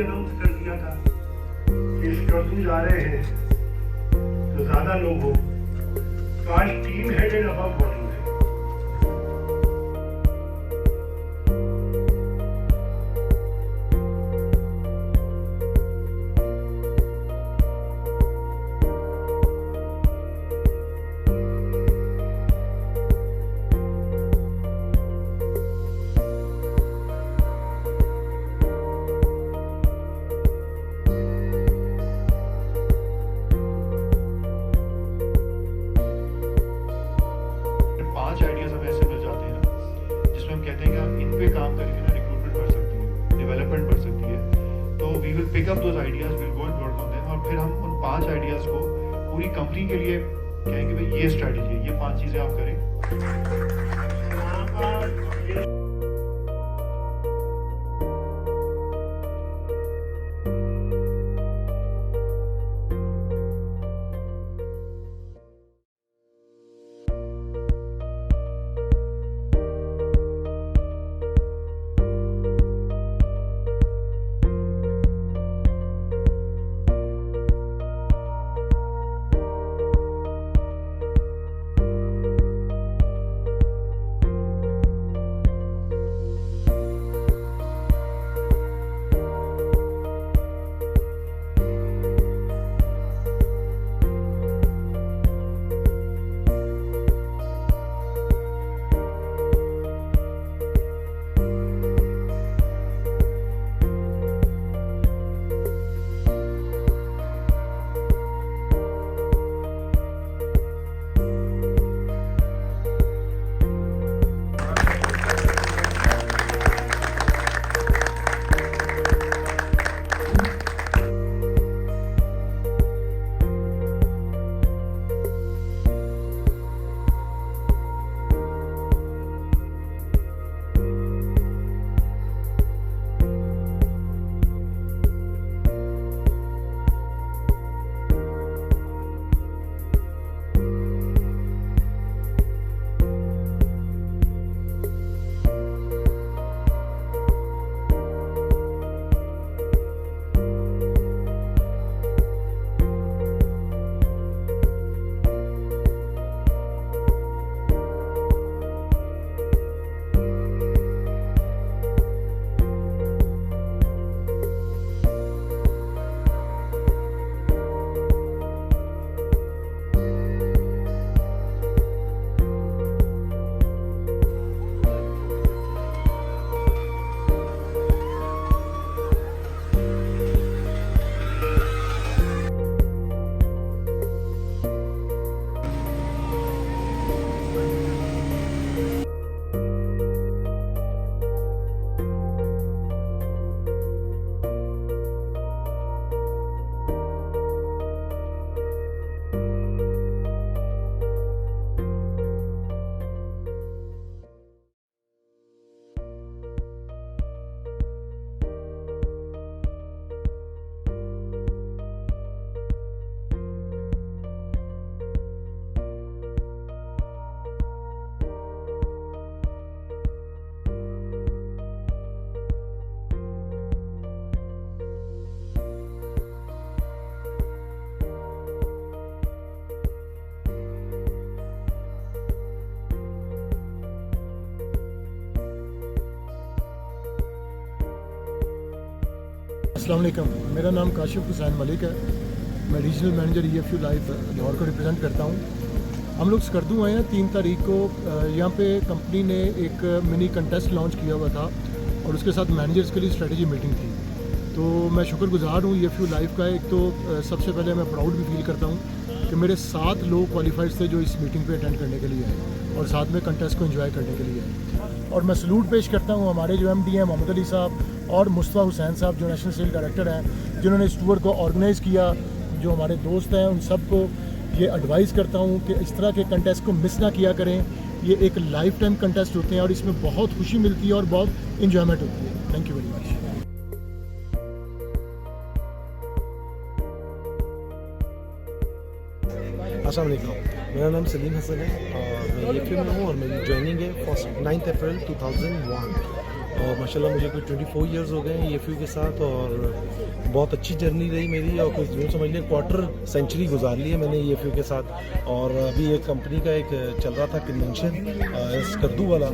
Announce कर दिया था कि स्कर्टूज आ रहे हैं तो ज़्यादा लोग हो, तो आज टीम हेडेड अबव मौजूद है। आइडियाज हमें ऐसे मिल जाते हैं ना, जिसमें हम कहते हैं कि इन पे काम करके ना रिक्रूटमेंट बढ़ सकती है, डेवलपमेंट बढ़ सकती है। तो we will pick up those ideas, will go and work on them, और फिर हम उन 5 आइडियाज को पूरी कंपनी के लिए कहेंगे भाई ये स्ट्रैटेजी है, ये 5 चीज़ें आप करें। अस्सलाम वालेकुम, मेरा नाम काशिफ हुसैन मलिक है। मैं regional manager EFU life Lahore को रिप्रेजेंट करता हूँ। हम लोग स्कर्दू आए हैं 3 तारीख को। यहाँ पे कंपनी ने एक मिनी कंटेस्ट लॉन्च किया हुआ था और उसके साथ मैनेजर्स के लिए स्ट्रेटजी मीटिंग थी। तो मैं शुक्रगुजार हूँ EFU लाइफ का। एक तो सबसे पहले मैं प्राउड भी फील करता हूँ कि मेरे 7 लोग क्वालिफाइड थे जो इस मीटिंग पे अटेंड करने के लिए आए और साथ में कंटेस्ट को एंजॉय करने के लिए आए। और मैं सलूट पेश करता हूँ हमारे जो MD हैं मोहम्मद अली साहब और मुस्तफ़ा हुसैन साहब जो नेशनल सेल डायरेक्टर हैं, जिन्होंने इस टूर को ऑर्गेनाइज़ किया। जो हमारे दोस्त हैं उन सबको ये एडवाइस करता हूँ कि इस तरह के कंटेस्ट को मिस ना किया करें। ये एक लाइफ टाइम कंटेस्ट होते हैं और इसमें बहुत खुशी मिलती है और बहुत इंजॉयमेंट होती है। Thank you very much. अस्सलाम वालेकुम। मेरा नाम सलीम हसन है और मैं ईएफयू में हूँ और मेरी ज्वाइनिंग है 9 अप्रैल 2001 और माशाल्लाह मुझे कोई 24 इयर्स हो गए हैं ईएफयू के साथ और बहुत अच्छी जर्नी रही मेरी और कुछ यूँ समझ लिया क्वार्टर सेंचुरी गुजार ली है मैंने ईएफयू के साथ। और अभी एक कंपनी का एक चल रहा था कन्वेंशन स्कर्दू वाला,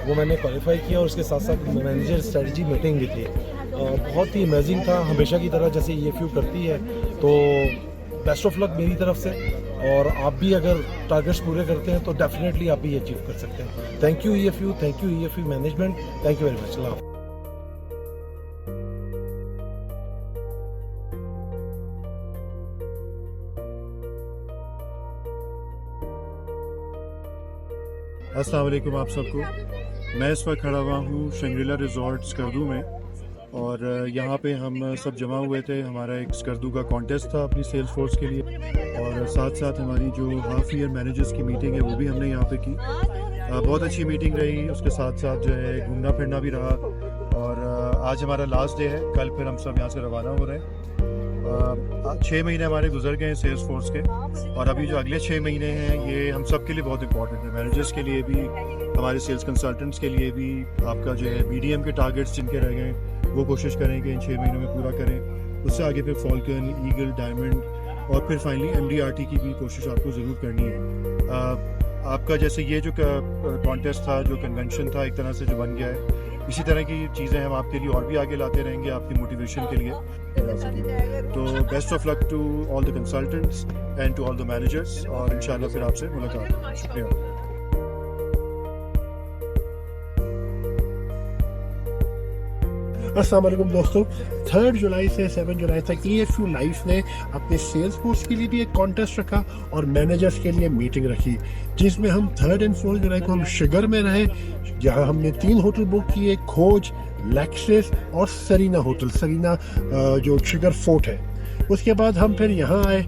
वो मैंने क्वालिफाई किया और उसके साथ साथ मैनेजर स्ट्रेटजी मीटिंग भी थी। बहुत ही अमेजिंग था, हमेशा की तरह जैसे ईएफयू करती है। तो बेस्ट ऑफ लक मेरी तरफ से, और आप भी अगर टारगेट्स पूरे करते हैं तो डेफिनेटली आप भी अचीव कर सकते हैं। Thank you EFU management, thank you very much. अल्लाह हाफ़िज़। अस्सलाम वालेकुम आप सबको। मैं इस वक्त खड़ा हुआ हूँ शंग्रीला रिजॉर्ट स्कर्दू में और यहाँ पे हम सब जमा हुए थे। हमारा एक स्कर्दू का कॉन्टेस्ट था अपनी सेल्स फोर्स के लिए और साथ साथ हमारी जो हाफ ईयर मैनेजर्स की मीटिंग है वो भी हमने यहाँ पे की। बहुत अच्छी मीटिंग रही, उसके साथ साथ जो है घूमना फिरना भी रहा और आज हमारा लास्ट डे है। कल फिर हम सब यहाँ से रवाना हो रहे हैं। 6 महीने हमारे गुजर गए हैं सेल्स फोर्स के और अभी जो अगले 6 महीने हैं ये हम सब के लिए बहुत इंपॉर्टेंट है, मैनेजर्स के लिए भी, हमारे सेल्स कंसल्टेंट्स के लिए भी। आपका जो है बीडीएम के टारगेट्स जिनके रह गए वो कोशिश करें कि इन 6 महीनों में पूरा करें। उससे आगे फिर फॉल्कन, ईगल, डायमंड और फिर फाइनली एमडीआरटी की भी कोशिश आपको ज़रूर करनी है। आपका जैसे ये जो कॉन्टेस्ट था, जो कन्वेंशन था, एक तरह से जो बन गया है, इसी तरह की चीज़ें हम आपके लिए और भी आगे लाते रहेंगे आपकी मोटिवेशन के लिए। तो best of luck to all the consultants and to all the managers और इंशाल्लाह फिर आपसे मुलाकात होगी। शुक्रिया। अस्सलाम वालेकुम दोस्तों, 3 जुलाई से 7 जुलाई तक ईएफयू लाइफ ने अपने सेल्स फोर्स के लिए भी एक कॉन्टेस्ट रखा और मैनेजर्स के लिए मीटिंग रखी, जिसमें हम 3 और 4 जुलाई को हम शिगर में रहे, जहां हमने 3 होटल बुक किए, खोज, लेक्सिस और सरीना होटल, सरीना जो शिगर फोर्ट है। उसके बाद हम फिर यहाँ आए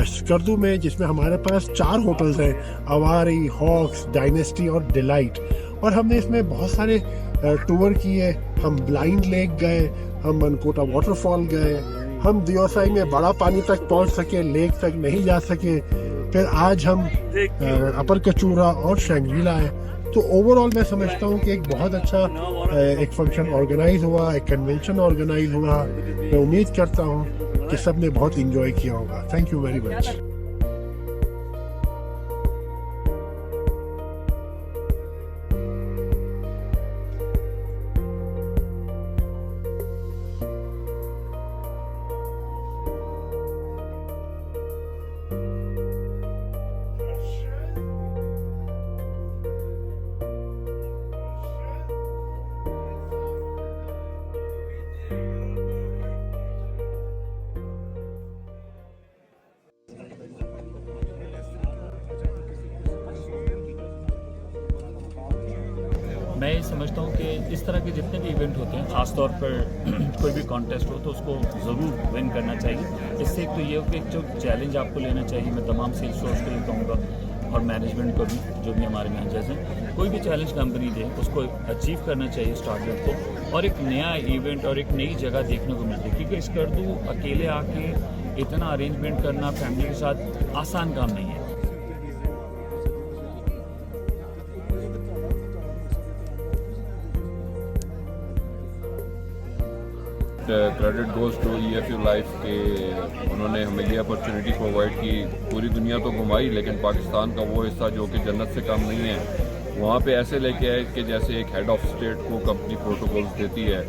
स्कर्दू में, जिसमें हमारे पास 4 होटल्स हैं, अवारी, हॉक्स, डायनेस्टी और डिलाइट। और हमने इसमें बहुत सारे टूर किए। हम ब्लाइंड लेक गए, हम मनकोटा वाटरफॉल गए, हम दियोसाई में बड़ा पानी तक पहुंच सके, लेक तक नहीं जा सके। फिर आज हम अपर कचूरा और शंग्रीला आए। तो ओवरऑल मैं समझता हूँ कि एक बहुत अच्छा एक फंक्शन ऑर्गेनाइज हुआ, एक कन्वेंशन ऑर्गेनाइज हुआ। मैं उम्मीद करता हूँ कि सब ने बहुत इंजॉय किया होगा। Thank you very much. मैं ये समझता हूँ कि इस तरह के जितने भी इवेंट होते हैं, ख़ास तौर पर कोई भी कॉन्टेस्ट हो तो उसको ज़रूर विन करना चाहिए। इससे एक तो ये हो कि जो चैलेंज आपको लेना चाहिए, मैं तमाम सेल्स फोर्स के लिए कहूँगा और मैनेजमेंट को भी, जो भी हमारे मैनेजर्स हैं, कोई भी चैलेंज कंपनी दे उसको अचीव करना चाहिए उस टारगेट को, और एक नया इवेंट और एक नई जगह देखने को मिलती है। क्योंकि स्कर्दू अकेले आके इतना अरेंजमेंट करना फैमिली के साथ आसान काम नहीं है। Credit goes to EFU life के उन्होंने हमें ये अपॉर्चुनिटी प्रोवाइड की। पूरी दुनिया तो घुमाई, लेकिन पाकिस्तान का वो हिस्सा जो कि जन्नत से कम नहीं है, वहाँ पे ऐसे लेके आए कि जैसे एक हेड ऑफ स्टेट को कंपनी प्रोटोकॉल्स देती है।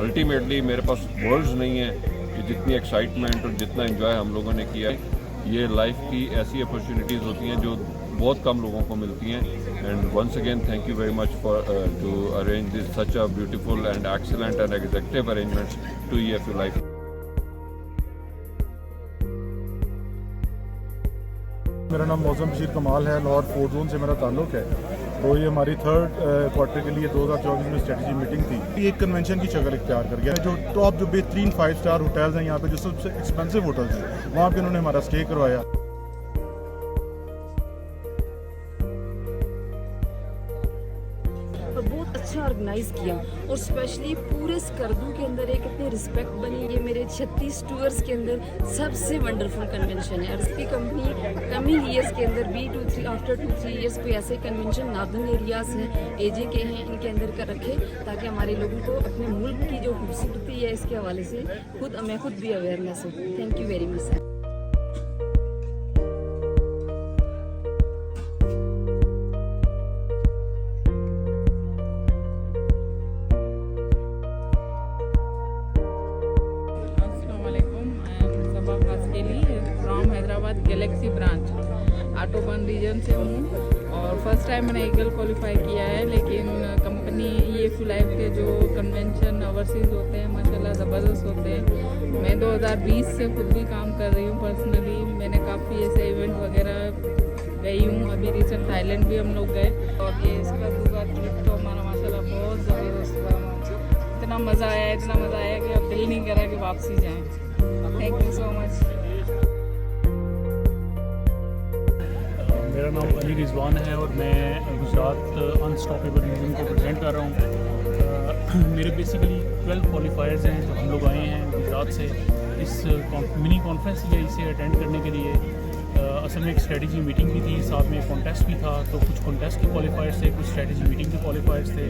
अल्टीमेटली मेरे पास वर्ड्स नहीं है कि जितनी एक्साइटमेंट और जितना एंजॉय हम लोगों ने किया है। ये लाइफ की ऐसी अपॉर्चुनिटीज़ होती हैं जो बहुत कम लोगों को मिलती हैं। And once again thank you very much for to arrange this such a beautiful and excellent and executive arrangements to EFU life. मेरा नाम मौसम बशीर कमाल है, लाहौर 4 जोन से मेरा ताल्लुक है। तो ये हमारी 3rd क्वार्टर के लिए 2024 में स्ट्रेटजी मीटिंग थी। ये एक कन्वेंशन की शक्ल इख्तियार कर गया। जो टॉप जो बेहतरीन 5 स्टार होटल्स हैं यहाँ पे, जो सबसे एक्सपेंसिव होटल्स हैं, वहाँ पे उन्होंने हमारा स्टे करवाया। बहुत अच्छा ऑर्गेनाइज़ किया और स्पेशली पूरे स्कर्दू के अंदर एक इतनी रिस्पेक्ट बनी। ये मेरे 36 टूर्स के अंदर सबसे वंडरफुल कन्वेंशन है और इसकी कंपनी कमिंग ईयर्स के अंदर भी आफ्टर 2-3 ईयर्स पे ऐसे कन्वेंशन नॉर्दर्न एरियाज़ हैं, एजे के हैं, इनके अंदर कर रखे ताकि हमारे लोगों को अपने मुल्क की जो खूबसूरती है इसके हवाले से मैं खुद भी अवेयरनेस हूँ। Thank you very much. From Hyderabad galaxy branch autobahn region से हूँ और फर्स्ट टाइम मैंने ईगल क्वालिफाई किया है, लेकिन कंपनी EFU लाइफ के जो कन्वेंशन ओवरसीज़ होते हैं माशाल्लाह ज़बरदस्त होते हैं। मैं 2020 से खुद भी काम कर रही हूँ पर्सनली। मैंने काफ़ी ऐसे इवेंट वगैरह गई हूँ, अभी रिसेंट थाईलैंड भी हम लोग गए और ये इसका दूसरा ट्रिप तो हमारा माशाल्लाह बहुत ज़बरदस्त हुआ। इतना मज़ा आया कि अब दिल नहीं कर रहा कि वापसी जाएँ। Thank you so much. मेरा नाम अली रिजवान है और मैं गुजरात अनस्टॉपेबल रीजन को प्रेजेंट कर रहा हूँ। मेरे बेसिकली 12 क्वालिफायर्स हैं जो हम लोग आए हैं गुजरात से इस मिनी कॉन्फ्रेंस या इसे अटेंड करने के लिए। असल में एक स्ट्रेटजी मीटिंग भी थी, साथ में एक कॉन्टेस्ट भी था, तो कुछ कॉन्टेस्ट के क्वालिफायर्स थे, कुछ स्ट्रेटजी मीटिंग के क्वालिफायर्स थे।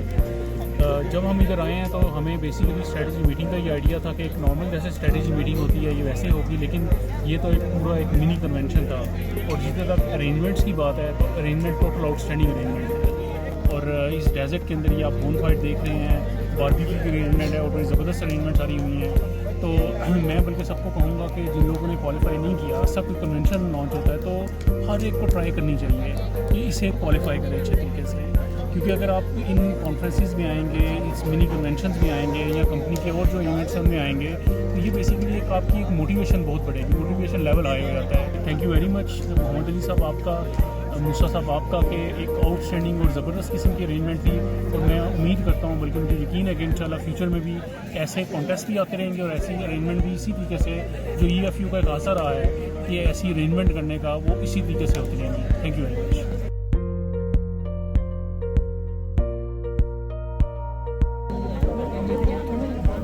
जब हम इधर आए हैं तो हमें बेसिकली स्ट्रेटजी मीटिंग का ये आइडिया था कि एक नॉर्मल जैसे स्ट्रेटजी मीटिंग होती है ये वैसे होगी, लेकिन ये तो एक पूरा एक मिनी कन्वेंशन था। और जितने तक अरेंजमेंट्स की बात है तो अरेंजमेंट टोटल आउटस्टैंडिंग अरेंजमेंट है। और इस डेजर्ट के अंदर ये आप बोन फाइट देख रहे हैं, बारबेक्यू की अरेंजमेंट है और बड़ी ज़बरदस्त अरेंजमेंट सारी हुई हैं। तो मैं बल्कि सबको कहूँगा कि जिन लोगों ने क्वालिफाई नहीं किया, सब कोई कन्वेंशन लॉन्च होता है तो हर एक को ट्राई करनी चाहिए कि इसे क्वालिफाई करें अच्छे तरीके से। क्योंकि अगर आप इन कॉन्फ्रेंसेस में आएंगे, इस मिनी कन्वेंशंस में आएंगे या कंपनी के और जो इवेंट्स हैं उनमें आएंगे तो ये बेसिकली एक आपकी एक मोटिवेशन बहुत बढ़ेगी, मोटिवेशन लेवल हाई हो जाता है। Thank you very much Mohammad Ali साहब आपका, मूसा साहब आपका कि एक आउटस्टैंडिंग और ज़बरदस्त किस्म की अरेंजमेंट थी। और मैं उम्मीद करता हूँ, बल्कि मुझे यकीन है कि इंशाल्लाह फ्यूचर में भी ऐसे कॉन्टेस्ट भी आते रहेंगे और ऐसी अरेंजमेंट भी इसी तरीके से जो EFU का एक आसर रहा है कि ऐसी अरेंजमेंट करने का वो इसी तरीके से होती रहेंगी। Thank you very much.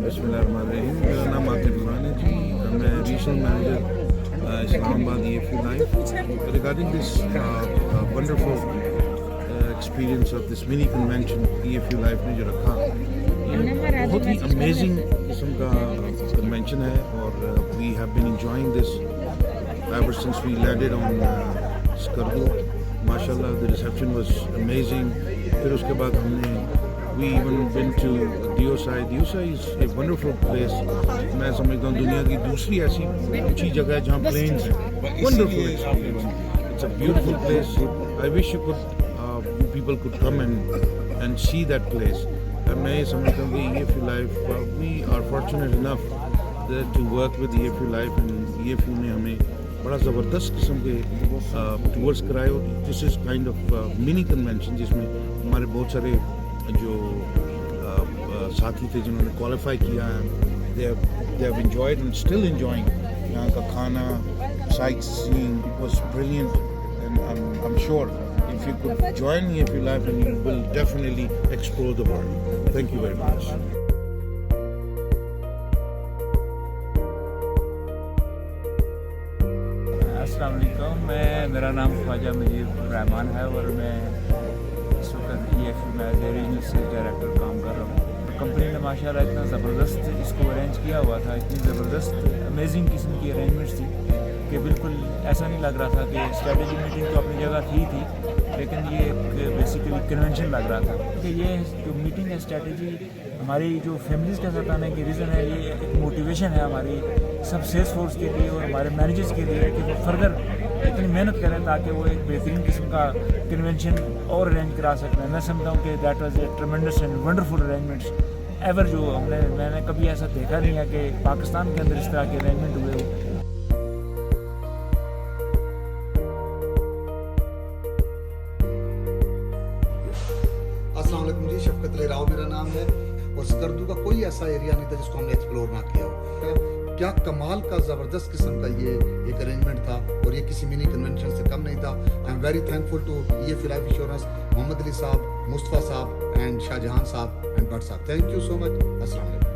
बिस्मिल्लाहिर्रहमानिर्रहीम। मेरा नाम आतिफ खान है जी, मैं regional manager Islamabad EFU Life. Regarding this wonderful experience of this mini convention EFU Life ने जो रखा, ये बहुत ही अमेजिंग किस्म का कन्वेंशन है और we have been enjoying this ever since we landed on Skardu. माशाल्लाह the reception was amazing. फिर उसके बाद हमने we even been to Diosai. Diosai is a wonderful place. मैं समझता हूँ दुनिया की दूसरी ऐसी ऊंची जगह है जहाँ plains हैं। Wonderful experience. It's a beautiful place. I wish you could people could come and see that place. और मैं ये समझता हूँ कि EFU Life we are fortunate enough to work with EFU Life and EFU ने हमें बड़ा ज़बरदस्त किस्म के टूर्स कराए और this is kind of mini convention जिसमें हमारे बहुत सारे जो साथी थे जिन्होंने क्वालिफाई किया है, they have enjoyed and still enjoying. यहाँ का खाना, sightseeing was brilliant and I'm sure if you could join EFU Life and you will definitely explore the world. Thank you very much. अस्सलाम वालेकुम, मेरा नाम ख्वाजा मुजीब रहमान है और मैं इस वक्त EFU में एज रीजनल सेल्स डायरेक्टर काम कर रहा हूँ। कंपनी ने माशाल्लाह इतना ज़बरदस्त इसको अरेंज किया हुआ था, इतनी ज़बरदस्त अमेजिंग किस्म की अरेंजमेंट्स थी कि बिल्कुल ऐसा नहीं लग रहा था कि स्ट्रेटजी मीटिंग तो अपनी जगह थी लेकिन ये एक बेसिकली कन्वेंशन लग रहा था। कि ये जो मीटिंग है स्ट्रेटजी हमारी जो फैमिलीज़ के साथ आने की रीज़न है, ये एक मोटिवेशन है हमारी सब सेल्स फोर्स के लिए और हमारे मैनेजर्स के लिए कि वो फर्दर इतनी मेहनत करें ताकि वो एक बेहतरीन किस्म का कन्वेंशन और अरेंज करा सकते हैं। मैं समझता हूँ कि that was a ट्रेमेंडस and wonderful arrangements ever जो मैंने कभी ऐसा देखा नहीं है कि पाकिस्तान के अंदर इस तरह के अरेंजमेंट हुए हो। अस्सलाम वालेकुम जी, शफकत अली राव मेरा नाम है और स्कर्दू का कोई ऐसा एरिया नहीं था जिसको हमने एक्सप्लोर ना किया हो। क्या कमाल का ज़बरदस्त किस्म का ये एक अरेंजमेंट था और ये किसी मिनी कन्वेंशन से कम नहीं था। I am very thankful to EFU life insurance, Mohammad Ali साहब, मुस्तफ़ा साहब एंड शाहजहान साहब एंड भट्ट साहब, थैंक यू सो मच। अस्सलाम वालेकुम।